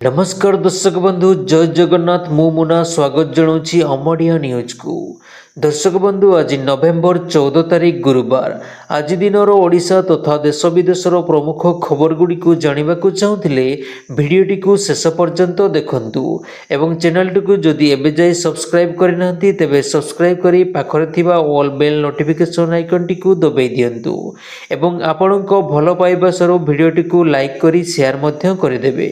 नमस्कार दर्शक बंधु जय जगन्नाथ मु मुना स्वागत जनाऊँगी अमरिया न्यूज को। दर्शक बंधु आज नवेम्बर 14 तारिख गुरुवार आज दिन ओडिशा तथा देश विदेशर प्रमुख खबर गुड़ी को जानवा चाहूले भिडटी को शेष पर्यंत देखंतु एवं चैनल टी को जदि एबे जाए सब्सक्राइब करना तेबे सब्सक्राइब करी पाखरे थिबा ऑल बेल नोटिफिकेशन आइकन टी को दबाई दियंतु एवं आपणको भल पाइबा सरो भिडटी को लाइक करी शेयर मध्य करदेबे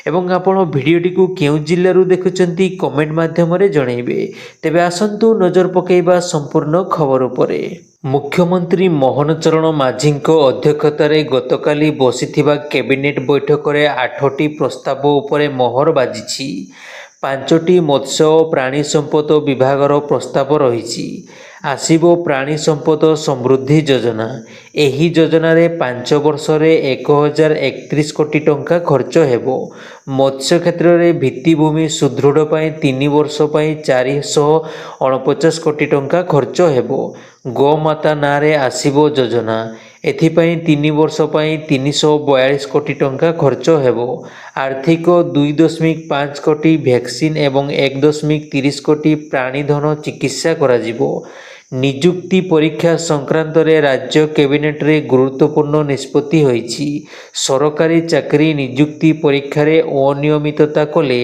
एवं आपण भिडटी को केउ जिल्लारू देखुचंती कमेंट माध्यम रे जणैबे। तेबे आसंतु नजर पकेइबा संपूर्ण खबर उपरे। मुख्यमंत्री मोहन चरण माझींको अध्यक्षतारे गतकाली बसिथिबा कैबिनेट बैठक रे 8टी प्रस्ताव उपरे मोहर बाजिछि। 5टी मत्स्य और प्राणी संपद विभागर प्रस्ताव रही आसीबो प्राणी संपद समृद्धि योजना। एही योजना रे 5 वर्ष रे 1031 कोटी टंका खर्च हेबो। मत्स्य क्षेत्र रे भित्तिभूमि सुदृढ़ पाई 3 वर्ष पाई 449 कोटी टंका खर्च हेबो। गोमाता नारे आसीबो योजना। एथिपाई 3 वर्ष पाई 342 कोटी टंका खर्च हेबो। आर्थिक 2.5 कोटी वैक्सीन एवं 1.30 कोटी प्राणीधन चिकित्सा कराजिबो। निजुक्ति परीक्षा संक्रांत रे राज्य कैबिनेट रे गुरुत्वपूर्ण निष्पत्ति होईछि। सरकारी चाकरी निजुक्ति परीक्षा रे अनियमितता कले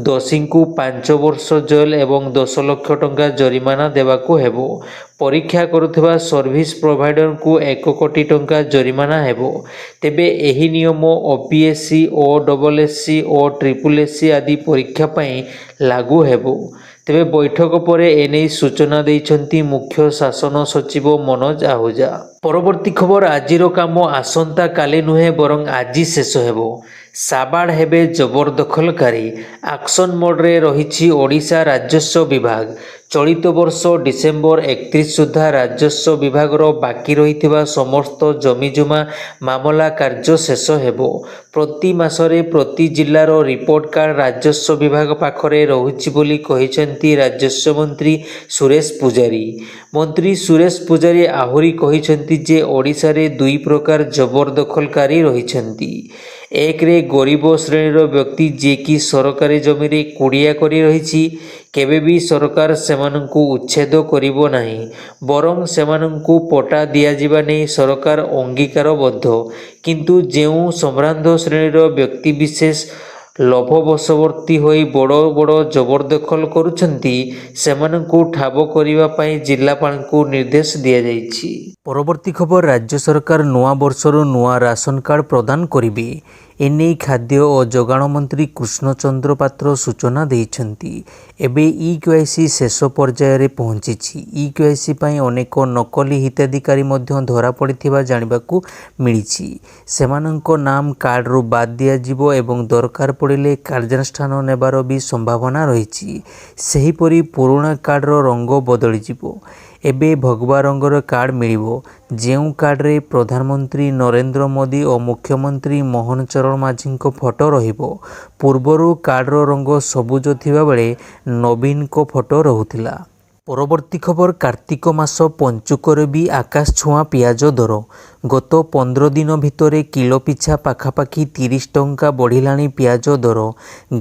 दोषी को 5 वर्ष जेल एवं 10 लाख टंका जरिमाना देवाको हेबो। परीक्षा करुवा सर्विस प्रोवाइडर को 1 कोटी टंका जरिमाना हेबो। तेबे एही नियम ओपीएससी ओडब्ल्यूएससी और ट्रिपल एससी आदि परीक्षा पई लागू हेबो। तेबे बैठक पर एने सूचना देइछंती मुख्य शासन सचिव मनोज आहूजा। परवर्ती खबर आजिर काम आसंता काली नुहे बरं आज शेष हेबो। साबाड़ हेबे जबरदखलकारी। एक्शन मोड रे रहिछि ओडिशा राजस्व विभाग। चलित वर्ष डिसेम्बर 31 सुधा राजस्व विभागर बाकी रही समस्त जमीजुमा मामला कार्य शेष हेबो। प्रति मासरे प्रति जिल्लार रिपोर्ट कार्ड राजस्व विभाग पाखरे रहुछि बोली कहिसेंती राजस्व मंत्री सुरेश पूजारी। मंत्री सुरेश पूजारी आहुरी कहिसेंती जे ओडिशा रे 2 प्रकार जबरदखलकारी रहिसेंती। एक रे गरीब श्रेणीर व्यक्ति जे कि सरकारी जमी रे कुड़िया करी रहिछि केबे भी सरकार सेमानंकु उच्छेद करिबो नाही बरं सेमानंकु पटा दिया जिबा नै सरकार अंगीकारबद्ध। किंतु जेउ सम्रांध श्रेणीर व्यक्ति विशेष लोभवशवर्ती होई बड़ बड़ जबरदखल करुछंती सेमानंकु ठाब करिबा पई जिल्लापालंकु निर्देश दिया जाइछि। परवर्ती खबर राज्य सरकार नवा वर्षर नवा राशन कार्ड प्रदान करिबे। एने खाद्य और जोगाण मंत्री कृष्णचंद्र पात्र सूचना देइछंती। एबे ई-केवाईसी शेष पर्याय रे पहुंचीछि। ई-केवाईसी पई अनेक नकली हिताधिकारी मध्य धरा पड़िथिबा जानिबाकू मिलिछि। सेमानंको नाम कार्ड रु बाद दिया जिवो एवं दरकार पड़िले कार्यानुष्ठान नेबार भी संभावना रहिछि। सेहीपरि पुराणा कार्ड रो रंग बदली जिवो। एबे भगवा रंगर कार्ड मिलिबो जेउ कार्ड रे प्रधानमंत्री नरेंद्र मोदी और मुख्यमंत्री मोहन चरण माझी को फोटो रहिबो। पूर्वरु कार्ड रो रंग सबुज थिबा बेले नवीन को फोटो रहुथिला। परवर्ती खबर कार्तिक मास पंचुकर भी आकाश छुआ पियाज दर। गत 15 दिन भितरे किलो पिछा पाखापाखि 30 टंका बढ़िलानी पियाज दर।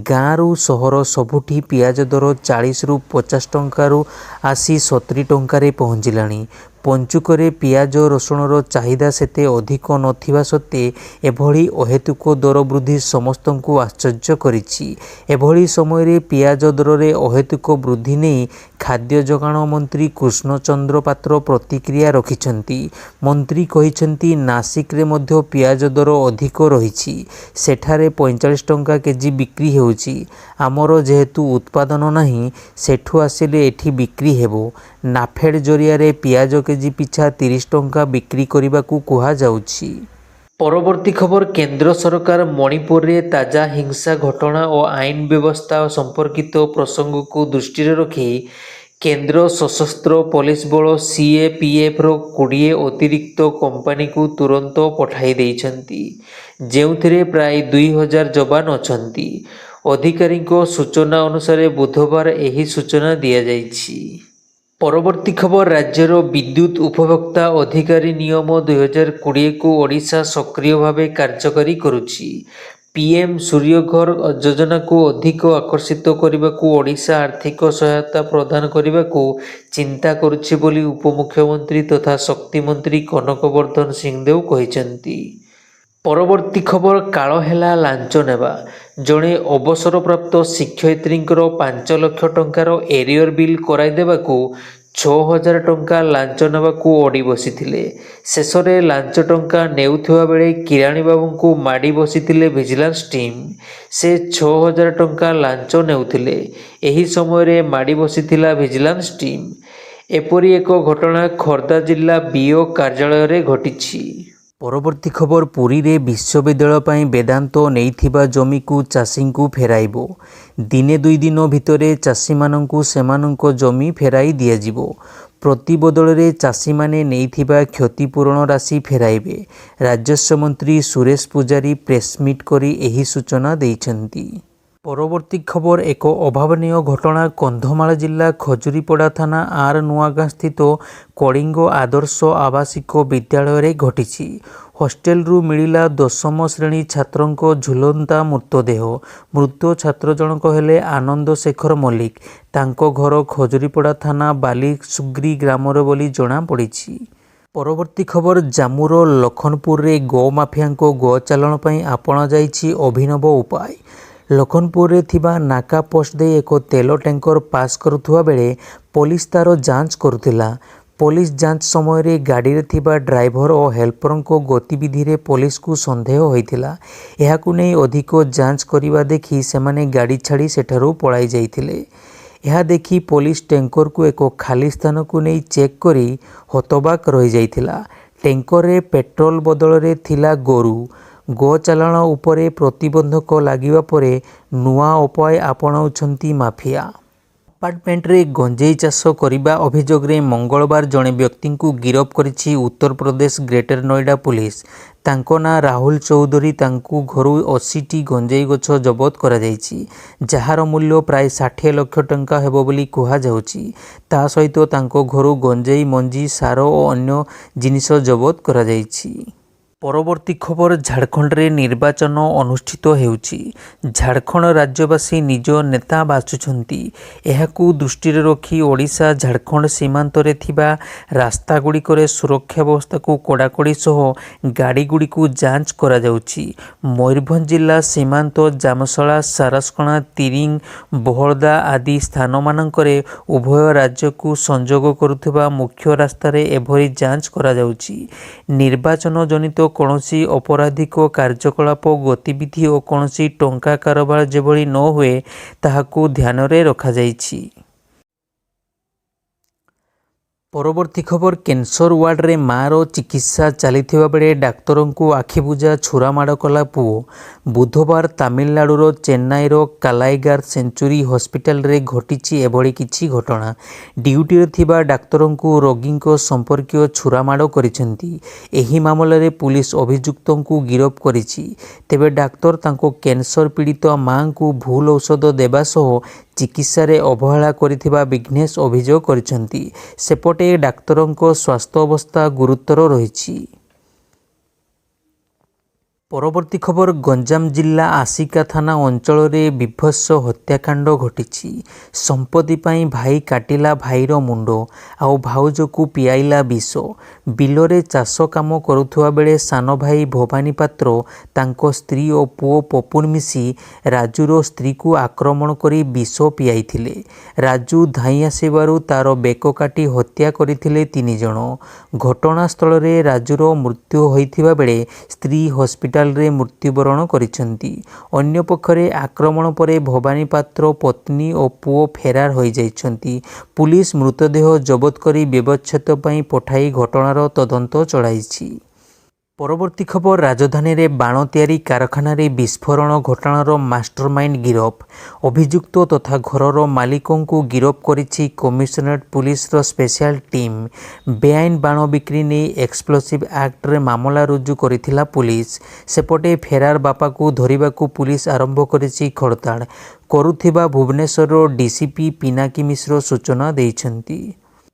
गाँव सहर सबुठी पियाज दर 40 रु 50 टंकारु आसी 70 टंकारे पहुँचलानी। पंचुकरे पियाज रसुणर चाहिदा सेते अधिक नथिबा सत्ते एभली अहेतुक दर वृद्धि समस्तंकु आश्चर्य करिछि। एभली समय पियाज दर अहेतुक वृद्धि नहीं खाद्य जोगाण मंत्री कृष्णचंद्र पात्र प्रतिक्रिया रखिछंती। मंत्री कहिछंती नासिक रे मध्य पियाज दर अधिक रहिछि। सेठारे 45 टंका केजी बिक्री हेउछि। आमर जेहेतु उत्पादन नाही सेठु आसिले एठी बिक्री हेबो। नाफेड जरिया रे पियाज केजी पिछा 30 टंका बिक्री करबाकू कुहा जाउछि। परवर्ती खबर केंद्र सरकार मणिपुर रे ताजा हिंसा घटना और आईन व्यवस्था संपर्कित प्रसंग को दृष्टि रखी केंद्र सशस्त्र पुलिस बल सीएपीएफ रो 20 अतिरिक्त कंपनी को तुरंत पठाई देइछंती जेउथिरे प्राय 2000 जवान अछंती। अधिकारी सूचना अनुसार बुधवार एही सूचना दिया जाइछि। परवर्ती खबर राज्यर विद्युत उपभोक्ता अधिकारी नियम 2020 को ओडिशा सक्रिय भाव कार्यकारी करुछि। ପିଏମ୍ ସୂର୍ଯ୍ୟଘର ଯୋଜନାକୁ ଅଧିକ ଆକର୍ଷିତ କରିବାକୁ ଓଡ଼ିଶା ଆର୍ଥିକ ସହାୟତା ପ୍ରଦାନ କରିବାକୁ ଚିନ୍ତା କରୁଛି ବୋଲି ଉପମୁଖ୍ୟମନ୍ତ୍ରୀ ତଥା ଶକ୍ତିମନ୍ତ୍ରୀ କନକ ବର୍ଦ୍ଧନ ସିଂହଦେଓ କହିଛନ୍ତି। ପରବର୍ତ୍ତୀ ଖବର କାଳ ହେଲା ଲାଞ୍ଚ ନେବା। ଜଣେ ଅବସରପ୍ରାପ୍ତ ଶିକ୍ଷୟିତ୍ରୀଙ୍କର 5 ଲକ୍ଷ ଟଙ୍କାର ଏରିୟର ବିଲ୍ କରାଇଦେବାକୁ 6,000 ଟଙ୍କା ଲାଞ୍ଚ ନେବାକୁ ଅଡ଼ି ବସିଥିଲେ। ଶେଷରେ ଲାଞ୍ଚ ଟଙ୍କା ନେଉଥିବା ବେଳେ କିରାଣୀ ବାବୁଙ୍କୁ ମାଡ଼ି ବସିଥିଲେ ଭିଜିଲାନ୍ସ ଟିମ୍। ସେ 6,000 ଟଙ୍କା ଲାଞ୍ଚ ନେଉଥିଲେ। ଏହି ସମୟରେ ମାଡ଼ି ବସିଥିଲା ଭିଜିଲାନ୍ସ ଟିମ୍। ଏପରି ଏକ ଘଟଣା ଖୋର୍ଦ୍ଧା ଜିଲ୍ଲା ବିଓ କାର୍ଯ୍ୟାଳୟରେ ଘଟିଛି। ପରବର୍ତ୍ତୀ ଖବର ପୁରୀରେ ବିଶ୍ୱବିଦ୍ୟାଳୟ ପାଇଁ ବେଦାନ୍ତ ନେଇଥିବା ଜମିକୁ ଚାଷୀଙ୍କୁ ଫେରାଇବ। ଦିନେ 2 ଦିନ ଭିତରେ ଚାଷୀମାନଙ୍କୁ ସେମାନଙ୍କ ଜମି ଫେରାଇ ଦିଆଯିବ। ପ୍ରତିବଦଳରେ ଚାଷୀମାନେ ନେଇଥିବା କ୍ଷତିପୂରଣ ରାଶି ଫେରାଇବେ। ରାଜସ୍ୱ ମନ୍ତ୍ରୀ ସୁରେଶ ପୂଜାରୀ ପ୍ରେସମିଟ୍ କରି ଏହି ସୂଚନା ଦେଇଛନ୍ତି। ପରବର୍ତ୍ତୀ ଖବର ଏକ ଅଭାବନୀୟ ଘଟଣା କନ୍ଧମାଳ ଜିଲ୍ଲା ଖଜୁରୀପଡ଼ା ଥାନା ଆର୍ ନୂଆଗାଁ ସ୍ଥିତ କଳିଙ୍ଗ ଆଦର୍ଶ ଆବାସିକ ବିଦ୍ୟାଳୟରେ ଘଟିଛି। ହଷ୍ଟେଲରୁ ମିଳିଲା 10ମ ଶ୍ରେଣୀ ଛାତ୍ରଙ୍କ ଝୁଲନ୍ତା ମୃତଦେହ। ମୃତ ଛାତ୍ର ଜଣକ ହେଲେ ଆନନ୍ଦ ଶେଖର ମଲ୍ଲିକ। ତାଙ୍କ ଘର ଖଜୁରୀପଡ଼ା ଥାନା ବାଲିସୁଗ୍ରୀ ଗ୍ରାମର ବୋଲି ଜଣାପଡ଼ିଛି। ପରବର୍ତ୍ତୀ ଖବର ଜାମ୍ମୁର ଲଖନପୁରରେ ଗୋମାଫିଆଙ୍କ ଗୋଚାଲାଣ ପାଇଁ ଆପଣାଯାଇଛି ଅଭିନବ ଉପାୟ। ଲଖନପୁରରେ ଥିବା ନାକା ପୋଷ୍ଟ ଦେଇ ଏକ ତେଲ ଟ୍ୟାଙ୍କର ପାସ୍ କରୁଥିବା ବେଳେ ପୋଲିସ ତାର ଯାଞ୍ଚ କରୁଥିଲା। ପୋଲିସ ଯାଞ୍ଚ ସମୟରେ ଗାଡ଼ିରେ ଥିବା ଡ୍ରାଇଭର ଓ ହେଲ୍ପରଙ୍କ ଗତିବିଧିରେ ପୋଲିସକୁ ସନ୍ଦେହ ହୋଇଥିଲା। ଏହାକୁ ନେଇ ଅଧିକ ଯାଞ୍ଚ କରିବା ଦେଖି ସେମାନେ ଗାଡ଼ି ଛାଡ଼ି ସେଠାରୁ ପଳାଇ ଯାଇଥିଲେ। ଏହା ଦେଖି ପୋଲିସ ଟ୍ୟାଙ୍କରକୁ ଏକ ଖାଲି ସ୍ଥାନକୁ ନେଇ ଚେକ୍ କରି ହତବାକ୍ ରହିଯାଇଥିଲା। ଟ୍ୟାଙ୍କରରେ ପେଟ୍ରୋଲ ବଦଳରେ ଥିଲା ଗୋରୁ। ଗୋଚାଲାଣ ଉପରେ ପ୍ରତିବନ୍ଧକ ଲାଗିବା ପରେ ନୂଆ ଉପାୟ ଆପଣାଉଛନ୍ତି ମାଫିଆ। ଆପାର୍ଟମେଣ୍ଟରେ ଗଞ୍ଜେଇ ଚାଷ କରିବା ଅଭିଯୋଗରେ ମଙ୍ଗଳବାର ଜଣେ ବ୍ୟକ୍ତିଙ୍କୁ ଗିରଫ କରିଛି ଉତ୍ତରପ୍ରଦେଶ ଗ୍ରେଟର ନୋଇଡା ପୁଲିସ। ତାଙ୍କ ନାଁ ରାହୁଲ ଚୌଧୁରୀ। ତାଙ୍କୁ ଘରୁ 80ଟି ଗଞ୍ଜେଇ ଗଛ ଜବତ କରାଯାଇଛି, ଯାହାର ମୂଲ୍ୟ ପ୍ରାୟ 60 ଲକ୍ଷ ଟଙ୍କା ହେବ ବୋଲି କୁହାଯାଉଛି। ତା ସହିତ ତାଙ୍କ ଘରୁ ଗଞ୍ଜେଇ ମଞ୍ଜି, ସାର ଓ ଅନ୍ୟ ଜିନିଷ ଜବତ କରାଯାଇଛି। ପରବର୍ତ୍ତୀ ଖବର ଝାଡ଼ଖଣ୍ଡରେ ନିର୍ବାଚନ ଅନୁଷ୍ଠିତ ହେଉଛି। ଝାଡ଼ଖଣ୍ଡ ରାଜ୍ୟବାସୀ ନିଜ ନେତା ବାଛୁଛନ୍ତି। ଏହାକୁ ଦୃଷ୍ଟିରେ ରଖି ଓଡ଼ିଶା ଝାଡ଼ଖଣ୍ଡ ସୀମାନ୍ତରେ ଥିବା ରାସ୍ତାଗୁଡ଼ିକରେ ସୁରକ୍ଷା ବ୍ୟବସ୍ଥାକୁ କଡ଼ାକଡ଼ି ସହ ଗାଡ଼ିଗୁଡ଼ିକୁ ଯାଞ୍ଚ କରାଯାଉଛି। ମୟୂରଭଞ୍ଜ ଜିଲ୍ଲା ସୀମାନ୍ତ ଜାମଶାଳା, ସାରସକଣା, ତିରିଙ୍ଗ, ବୋହଳଦା ଆଦି ସ୍ଥାନମାନଙ୍କରେ ଉଭୟ ରାଜ୍ୟକୁ ସଂଯୋଗ କରୁଥିବା ମୁଖ୍ୟ ରାସ୍ତାରେ ଏଭଳି ଯାଞ୍ଚ କରାଯାଉଛି। ନିର୍ବାଚନ ଜନିତ କୌଣସି ଅପରାଧିକ କାର୍ଯ୍ୟକଳାପ, ଗତିବିଧି ଓ କୌଣସି ଟଙ୍କା କାରବାର ଯେଭଳି ନ ହୁଏ ତାହାକୁ ଧ୍ୟାନରେ ରଖାଯାଇଛି। ପରବର୍ତ୍ତୀ ଖବର କ୍ୟାନ୍ସର ୱାର୍ଡରେ ମାଆର ଚିକିତ୍ସା ଚାଲିଥିବା ବେଳେ ଡାକ୍ତରଙ୍କୁ ଆଖିବୁଜା ଛୁରାମାଡ଼ କଲା ପୁଅ। ବୁଧବାର ତାମିଲନାଡୁର ଚେନ୍ନାଇର କାଲାଇଗାର ସେଞ୍ଚୁରୀ ହସ୍ପିଟାଲରେ ଘଟିଛି ଏଭଳି କିଛି ଘଟଣା। ଡ୍ୟୁଟିରେ ଥିବା ଡାକ୍ତରଙ୍କୁ ରୋଗୀଙ୍କ ସମ୍ପର୍କୀୟ ଛୁରାମାଡ଼ କରିଛନ୍ତି। ଏହି ମାମଲାରେ ପୁଲିସ ଅଭିଯୁକ୍ତଙ୍କୁ ଗିରଫ କରିଛି। ତେବେ ଡାକ୍ତର ତାଙ୍କ କ୍ୟାନ୍ସର ପୀଡ଼ିତ ମାଆଙ୍କୁ ଭୁଲ ଔଷଧ ଦେବା ସହ ଚିକିତ୍ସାରେ ଅବହେଳା କରିଥିବା ବିଘ୍ନେଶ ଅଭିଯୋଗ କରିଛନ୍ତି। ସେପଟେ ଡାକ୍ତରଙ୍କ ସ୍ୱାସ୍ଥ୍ୟ ଅବସ୍ଥା ଗୁରୁତର ରହିଛି। ପରବର୍ତ୍ତୀ ଖବର ଗଞ୍ଜାମ ଜିଲ୍ଲା ଆସିକା ଥାନା ଅଞ୍ଚଳରେ ବିଭତ୍ସ ହତ୍ୟାକାଣ୍ଡ ଘଟିଛି। ସମ୍ପତ୍ତି ପାଇଁ ଭାଇ କାଟିଲା ଭାଇର ମୁଣ୍ଡ, ଆଉ ଭାଉଜକୁ ପିଆଇଲା ବିଷ। ବିଲରେ ଚାଷ କାମ କରୁଥିବା ବେଳେ ସାନ ଭାଇ ଭବାନୀ ପାତ୍ର, ତାଙ୍କ ସ୍ତ୍ରୀ ଓ ପୁଅ ପପୁନ ମିଶି ରାଜୁର ସ୍ତ୍ରୀକୁ ଆକ୍ରମଣ କରି ବିଷ ପିଆଇଥିଲେ। ରାଜୁ ଧାଇଁ ଆସିବାରୁ ତାର ବେକ କାଟି ହତ୍ୟା କରିଥିଲେ 3 ଜଣ। ଘଟଣାସ୍ଥଳରେ ରାଜୁର ମୃତ୍ୟୁ ହୋଇଥିବା ବେଳେ ସ୍ତ୍ରୀ ହସ୍ପିଟାଲରେ ମୃତ୍ୟୁବରଣ କରିଛନ୍ତି। ଅନ୍ୟପକ୍ଷରେ ଆକ୍ରମଣ ପରେ ଭବାନୀ ପାତ୍ର, ପତ୍ନୀ ଓ ପୁଅ ଫେରାର ହୋଇଯାଇଛନ୍ତି। ପୁଲିସ ମୃତଦେହ ଜବତ କରି ବ୍ୟବଚ୍ଛେଦ ପାଇଁ ପଠାଇ ଘଟଣାର ତଦନ୍ତ ଚଳାଇଛି। ପରବର୍ତ୍ତୀ ଖବର ରାଜଧାନୀରେ ବାଣ ତିଆରି କାରଖାନାରେ ବିସ୍ଫୋରଣ ଘଟଣାର ମାଷ୍ଟରମାଇଣ୍ଡ ଗିରଫ। ଅଭିଯୁକ୍ତ ତଥା ଘରର ମାଲିକଙ୍କୁ ଗିରଫ କରିଛି କମିଶନରେଟ ପୁଲିସର ସ୍ପେଶାଲ ଟିମ୍। ବେଆଇନ ବାଣ ବିକ୍ରି ନେଇ ଏକ୍ସପ୍ଲୋସିଭ ଆକ୍ଟରେ ମାମଲା ରୁଜୁ କରିଥିଲା ପୁଲିସ। ସେପଟେ ଫେରାର ବାପାକୁ ଧରିବାକୁ ପୁଲିସ ଆରମ୍ଭ କରିଛି ଖୋଳତାଡ଼ କରୁଥିବା ଭୁବନେଶ୍ୱରର ଡିସିପି ପିନାକୀ ମିଶ୍ର ସୂଚନା ଦେଇଛନ୍ତି।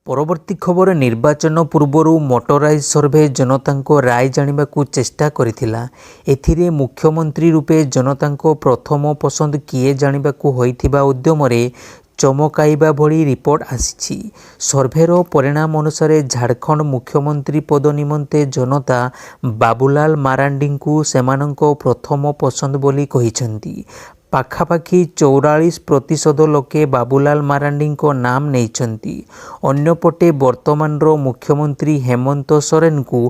ପରବର୍ତ୍ତୀ ଖବର ନିର୍ବାଚନ ପୂର୍ବରୁ ମୋଟରାଇଜ୍ ସର୍ଭେ ଜନତାଙ୍କ ରାୟ ଜାଣିବାକୁ ଚେଷ୍ଟା କରିଥିଲା। ଏଥିରେ ମୁଖ୍ୟମନ୍ତ୍ରୀ ରୂପେ ଜନତାଙ୍କ ପ୍ରଥମ ପସନ୍ଦ କିଏ ଜାଣିବାକୁ ହୋଇଥିବା ଉଦ୍ୟମରେ ଚମକାଇବା ଭଳି ରିପୋର୍ଟ ଆସିଛି। ସର୍ଭେର ପରିଣାମ ଅନୁସାରେ ଝାଡ଼ଖଣ୍ଡ ମୁଖ୍ୟମନ୍ତ୍ରୀ ପଦ ନିମନ୍ତେ ଜନତା ବାବୁଲାଲ ମାରାଣ୍ଡିଙ୍କୁ ସେମାନଙ୍କ ପ୍ରଥମ ପସନ୍ଦ ବୋଲି କହିଛନ୍ତି। ପାଖାପାଖି 44% ଲୋକେ ବାବୁଲାଲ ମାରାଣ୍ଡିଙ୍କ ନାମ ନେଇଛନ୍ତି। ଅନ୍ୟପଟେ ବର୍ତ୍ତମାନର ମୁଖ୍ୟମନ୍ତ୍ରୀ ହେମନ୍ତ ସୋରେନଙ୍କୁ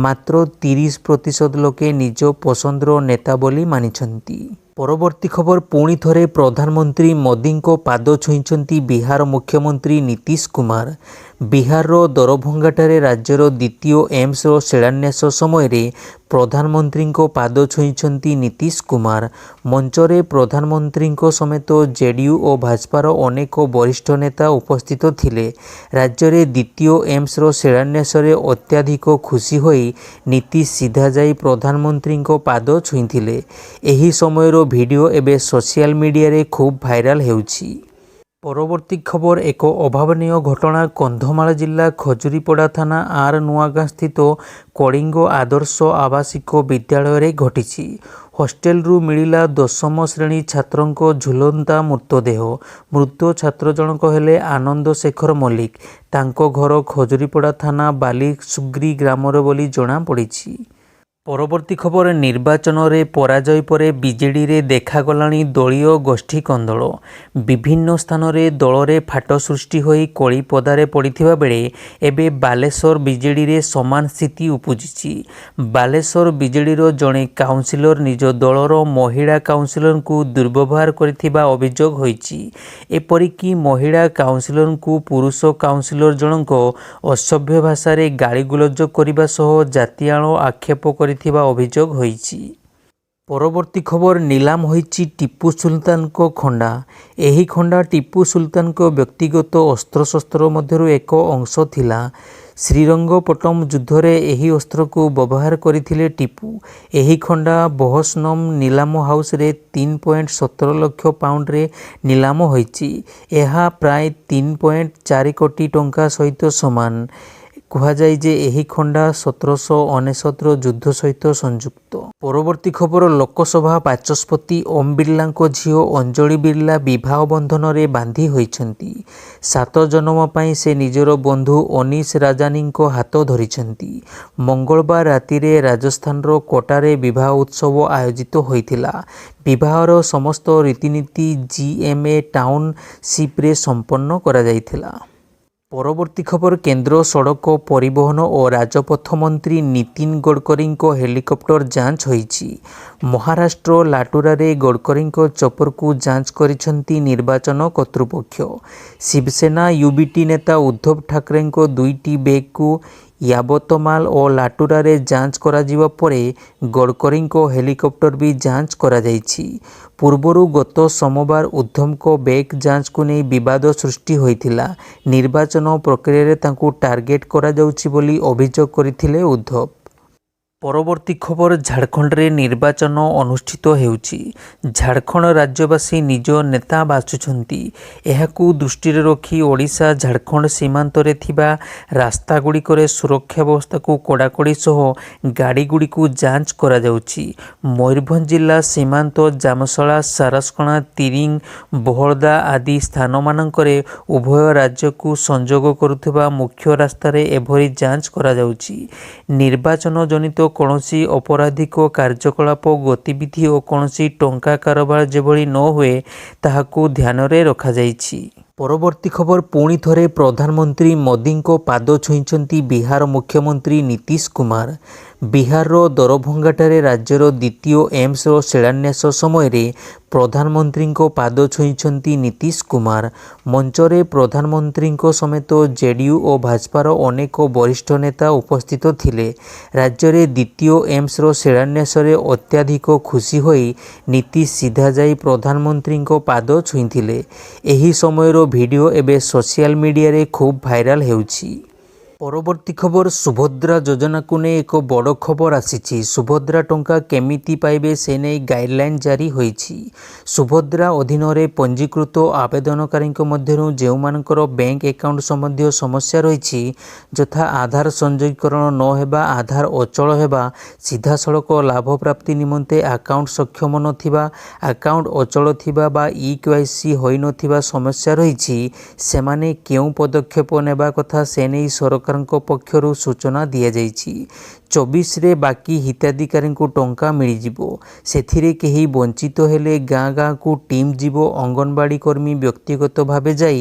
ମାତ୍ର 30% ଲୋକେ ନିଜ ପସନ୍ଦର ନେତା ବୋଲି ମାନିଛନ୍ତି। ପରବର୍ତ୍ତୀ ଖବର ପୁଣି ଥରେ ପ୍ରଧାନମନ୍ତ୍ରୀ ମୋଦିଙ୍କ ପାଦ ଛୁଇଁଛନ୍ତି ବିହାର ମୁଖ୍ୟମନ୍ତ୍ରୀ ନୀତିଶ କୁମାର। ବିହାରର ଦରଭଙ୍ଗାଠାରେ ରାଜ୍ୟର ଦ୍ୱିତୀୟ ଏମ୍ସର ଶିଳାନ୍ୟାସ ସମୟରେ ପ୍ରଧାନମନ୍ତ୍ରୀଙ୍କ ପାଦ ଛୁଇଁଛନ୍ତି ନୀତିଶ କୁମାର। ମଞ୍ଚରେ ପ୍ରଧାନମନ୍ତ୍ରୀଙ୍କ ସମେତ ଜେଡିୟୁ ଓ ଭାଜପାର ଅନେକ ବରିଷ୍ଠ ନେତା ଉପସ୍ଥିତ ଥିଲେ। ରାଜ୍ୟରେ ଦ୍ୱିତୀୟ ଏମ୍ସର ଶିଳାନ୍ୟାସରେ ଅତ୍ୟଧିକ ଖୁସି ହୋଇ ନୀତିଶ ସିଧା ଯାଇ ପ୍ରଧାନମନ୍ତ୍ରୀଙ୍କ ପାଦ ଛୁଇଁଥିଲେ। ଏହି ସମୟର ଭିଡ଼ିଓ ଏବେ ସୋସିଆଲ ମିଡ଼ିଆରେ ଖୁବ୍ ଭାଇରାଲ ହେଉଛି। ପରବର୍ତ୍ତୀ ଖବର ଏକ ଅଭାବନୀୟ ଘଟଣା କନ୍ଧମାଳ ଜିଲ୍ଲା ଖଜୁରୀପଡ଼ା ଥାନା ଆର୍ ନୂଆଗାଁ ସ୍ଥିତ କଳିଙ୍ଗ ଆଦର୍ଶ ଆବାସିକ ବିଦ୍ୟାଳୟରେ ଘଟିଛି। ହଷ୍ଟେଲରୁ ମିଳିଲା 10ମ ଶ୍ରେଣୀ ଛାତ୍ରଙ୍କ ଝୁଲନ୍ତା ମୃତଦେହ। ମୃତ ଛାତ୍ର ଜଣକ ହେଲେ ଆନନ୍ଦ ଶେଖର ମଲ୍ଲିକ। ତାଙ୍କ ଘର ଖଜୁରୀପଡ଼ା ଥାନା ବାଲିସୁଗ୍ରୀ ଗ୍ରାମର ବୋଲି ଜଣାପଡ଼ିଛି। ପରବର୍ତ୍ତୀ ଖବର ନିର୍ବାଚନରେ ପରାଜୟ ପରେ ବିଜେଡିରେ ଦେଖାଗଲାଣି ଦଳୀୟ ଗୋଷ୍ଠୀ କନ୍ଦଳ। ବିଭିନ୍ନ ସ୍ଥାନରେ ଦଳରେ ଫାଟ ସୃଷ୍ଟି ହୋଇ କଳି ପଦାରେ ପଡ଼ିଥିବା ବେଳେ ଏବେ ବାଲେଶ୍ୱର ବିଜେଡିରେ ସମାନ ସ୍ଥିତି ଉପୁଜିଛି। ବାଲେଶ୍ୱର ବିଜେଡିର ଜଣେ କାଉନସିଲର ନିଜ ଦଳର ମହିଳା କାଉନସିଲରଙ୍କୁ ଦୁର୍ବ୍ୟବହାର କରିଥିବା ଅଭିଯୋଗ ହୋଇଛି। ଏପରିକି ମହିଳା କାଉନସିଲରଙ୍କୁ ପୁରୁଷ କାଉନସିଲର ଜଣଙ୍କ ଅସଭ୍ୟ ଭାଷାରେ ଗାଳିଗୁଲଜ କରିବା ସହ ଜାତିଆଣ ଆକ୍ଷେପ କରିଥିବା ଅଭିଯୋଗ ହୋଇଛି। ପରବର୍ତ୍ତୀ ଖବର ନିଲାମ ହୋଇଛି ଟିପୁ ସୁଲତାନଙ୍କ ଖଣ୍ଡା। ଏହି ଖଣ୍ଡା ଟିପୁ ସୁଲତାନଙ୍କ ବ୍ୟକ୍ତିଗତ ଅସ୍ତ୍ରଶସ୍ତ୍ର ମଧ୍ୟରୁ ଏକ ଅଂଶ ଥିଲା। ଶ୍ରୀରଙ୍ଗପଟ୍ଟମ ଯୁଦ୍ଧରେ ଏହି ଅସ୍ତ୍ରକୁ ବ୍ୟବହାର କରିଥିଲେ ଟିପୁ। ଏହି ଖଣ୍ଡା ବହସନମ ନିଲାମ ହାଉସରେ 3.17 ଲକ୍ଷ ପାଉଣ୍ଡରେ ନିଲାମ ହୋଇଛି। ଏହା ପ୍ରାୟ 3.4 କୋଟି ଟଙ୍କା ସହିତ ସମାନ। କୁହାଯାଏ ଯେ ଏହି ଖଣ୍ଡା 1799ର ଯୁଦ୍ଧ ସହିତ ସଂଯୁକ୍ତ। ପରବର୍ତ୍ତୀ ଖବର ଲୋକସଭା ବାଚସ୍ପତି ଓମ୍ ବିର୍ଲାଙ୍କ ଝିଅ ଅଞ୍ଜଳି ବିର୍ଲା ବିବାହ ବନ୍ଧନରେ ବାନ୍ଧି ହୋଇଛନ୍ତି। 7 ଜନ୍ମ ପାଇଁ ସେ ନିଜର ବନ୍ଧୁ ଅନୀଶ ରାଜାନୀଙ୍କ ହାତ ଧରିଛନ୍ତି। ମଙ୍ଗଳବାର ରାତିରେ ରାଜସ୍ଥାନର କୋଟାରେ ବିବାହ ଉତ୍ସବ ଆୟୋଜିତ ହୋଇଥିଲା। ବିବାହର ସମସ୍ତ ରୀତିନୀତି ଜିଏମ୍ଏ ଟାଉନସିପ୍ରେ ସମ୍ପନ୍ନ କରାଯାଇଥିଲା। ପରବର୍ତ୍ତୀ ଖବର କେନ୍ଦ୍ର ସଡ଼କ ପରିବହନ ଓ ରାଜପଥ ମନ୍ତ୍ରୀ ନୀତିନ ଗଡ଼କରୀଙ୍କ ହେଲିକପ୍ଟର ଯାଞ୍ଚ ହୋଇଛି। ମହାରାଷ୍ଟ୍ର ଲାଟୁରାରେ ଗଡ଼କରୀଙ୍କ ଚପରକୁ ଯାଞ୍ଚ କରିଛନ୍ତି ନିର୍ବାଚନ କର୍ତ୍ତୃପକ୍ଷ। ଶିବସେନା ୟୁବିଟି ନେତା ଉଦ୍ଧବ ଠାକରେଙ୍କ 2ଟି ବ୍ୟାଗକୁ ୟାବତମାଲ ଓ ଲାଟୁରାରେ ଯାଞ୍ଚ କରାଯିବା ପରେ ଗଡ଼କରୀଙ୍କ ହେଲିକପ୍ଟର ବି ଯାଞ୍ଚ କରାଯାଇଛି। ପୂର୍ବରୁ ଗତ ସୋମବାର ଉଦ୍ଧବଙ୍କ ବ୍ୟାଗ୍ ଯାଞ୍ଚକୁ ନେଇ ବିବାଦ ସୃଷ୍ଟି ହୋଇଥିଲା। ନିର୍ବାଚନ ପ୍ରକ୍ରିୟାରେ ତାଙ୍କୁ ଟାର୍ଗେଟ କରାଯାଉଛି ବୋଲି ଅଭିଯୋଗ କରିଥିଲେ ଉଦ୍ଧବ। ପରବର୍ତ୍ତୀ ଖବର ଝାଡ଼ଖଣ୍ଡରେ ନିର୍ବାଚନ ଅନୁଷ୍ଠିତ ହେଉଛି। ଝାଡ଼ଖଣ୍ଡ ରାଜ୍ୟବାସୀ ନିଜ ନେତା ବାଛୁଛନ୍ତି। ଏହାକୁ ଦୃଷ୍ଟିରେ ରଖି ଓଡ଼ିଶା ଝାଡ଼ଖଣ୍ଡ ସୀମାନ୍ତରେ ଥିବା ରାସ୍ତାଗୁଡ଼ିକରେ ସୁରକ୍ଷା ବ୍ୟବସ୍ଥାକୁ କଡ଼ାକଡ଼ି ସହ ଗାଡ଼ିଗୁଡ଼ିକୁ ଯାଞ୍ଚ କରାଯାଉଛି। ମୟୂରଭଞ୍ଜ ଜିଲ୍ଲା ସୀମାନ୍ତ ଜାମଶଳା ସାରସକଣା ତିରିଙ୍ଗ ବୋହଳଦା ଆଦି ସ୍ଥାନମାନଙ୍କରେ ଉଭୟ ରାଜ୍ୟକୁ ସଂଯୋଗ କରୁଥିବା ମୁଖ୍ୟ ରାସ୍ତାରେ ଏଭଳି ଯାଞ୍ଚ କରାଯାଉଛି। ନିର୍ବାଚନ ଜନିତ କୌଣସି ଅପରାଧିକ କାର୍ଯ୍ୟକଳାପ ଗତିବିଧି ଓ କୌଣସି ଟଙ୍କା କାରବାର ଯେଭଳି ନ ହୁଏ ତାହାକୁ ଧ୍ୟାନରେ ରଖାଯାଇଛି। ପରବର୍ତ୍ତୀ ଖବର ପୁଣି ଥରେ ପ୍ରଧାନମନ୍ତ୍ରୀ ମୋଦିଙ୍କ ପାଦ ଛୁଇଁଛନ୍ତି ବିହାର ମୁଖ୍ୟମନ୍ତ୍ରୀ ନୀତିଶ କୁମାର। ବିହାରର ଦରଭଙ୍ଗାଠାରେ ରାଜ୍ୟର ଦ୍ୱିତୀୟ ଏମ୍ସର ଶିଳାନ୍ୟାସ ସମୟରେ ପ୍ରଧାନମନ୍ତ୍ରୀଙ୍କ ପାଦ ଛୁଇଁଛନ୍ତି ନୀତିଶ କୁମାର। ମଞ୍ଚରେ ପ୍ରଧାନମନ୍ତ୍ରୀଙ୍କ ସମେତ ଜେଡିୟୁ ଓ ଭାଜପାର ଅନେକ ବରିଷ୍ଠ ନେତା ଉପସ୍ଥିତ ଥିଲେ। ରାଜ୍ୟରେ ଦ୍ୱିତୀୟ ଏମ୍ସର ଶିଳାନ୍ୟାସରେ ଅତ୍ୟଧିକ ଖୁସି ହୋଇ ନୀତିଶ ସିଧା ଯାଇ ପ୍ରଧାନମନ୍ତ୍ରୀଙ୍କ ପାଦ ଛୁଇଁଥିଲେ। ଏହି ସମୟର ଭିଡ଼ିଓ ଏବେ ସୋସିଆଲ ମିଡ଼ିଆରେ ଖୁବ୍ ଭାଇରାଲ ହେଉଛି। ପରବର୍ତ୍ତୀ ଖବର ସୁଭଦ୍ରା ଯୋଜନାକୁ ନେଇ ଏକ ବଡ଼ ଖବର ଆସିଛି। ସୁଭଦ୍ରା ଟଙ୍କା କେମିତି ପାଇବେ ସେ ନେଇ ଗାଇଡ଼ଲାଇନ୍ ଜାରି ହୋଇଛି। ସୁଭଦ୍ରା ଅଧୀନରେ ପଞ୍ଜୀକୃତ ଆବେଦନକାରୀଙ୍କ ମଧ୍ୟରୁ ଯେଉଁମାନଙ୍କର ବ୍ୟାଙ୍କ ଆକାଉଣ୍ଟ ସମ୍ବନ୍ଧୀୟ ସମସ୍ୟା ରହିଛି, ଯଥା ଆଧାର ସଂଯୋଗୀକରଣ ନ ହେବା, ଆଧାର ଅଚଳ ହେବା, ସିଧାସଳଖ ଲାଭ ପ୍ରାପ୍ତି ନିମନ୍ତେ ଆକାଉଣ୍ଟ ସକ୍ଷମ ନଥିବା, ଆକାଉଣ୍ଟ ଅଚଳ ଥିବା ବା EKYC ହୋଇନଥିବା ସମସ୍ୟା ରହିଛି, ସେମାନେ କେଉଁ ପଦକ୍ଷେପ ନେବା କଥା ସେ ନେଇ ସରକାରଙ୍କ ପକ୍ଷରୁ ସୂଚନା ଦିଆଯାଇଛି। 24ରେ ବାକି ହିତାଧିକାରୀଙ୍କୁ ଟଙ୍କା ମିଳିଯିବ। ସେଥିରେ କେହି ବଞ୍ଚିତ ହେଲେ ଗାଁ ଗାଁକୁ ଟିମ୍ ଯିବ, ଅଙ୍ଗନବାଡ଼ି କର୍ମୀ ବ୍ୟକ୍ତିଗତ ଭାବେ ଯାଇ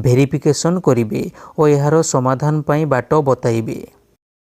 ଭେରିଫିକେସନ୍ କରିବେ ଓ ଏହାର ସମାଧାନ ପାଇଁ ବାଟ ବତାଇବେ।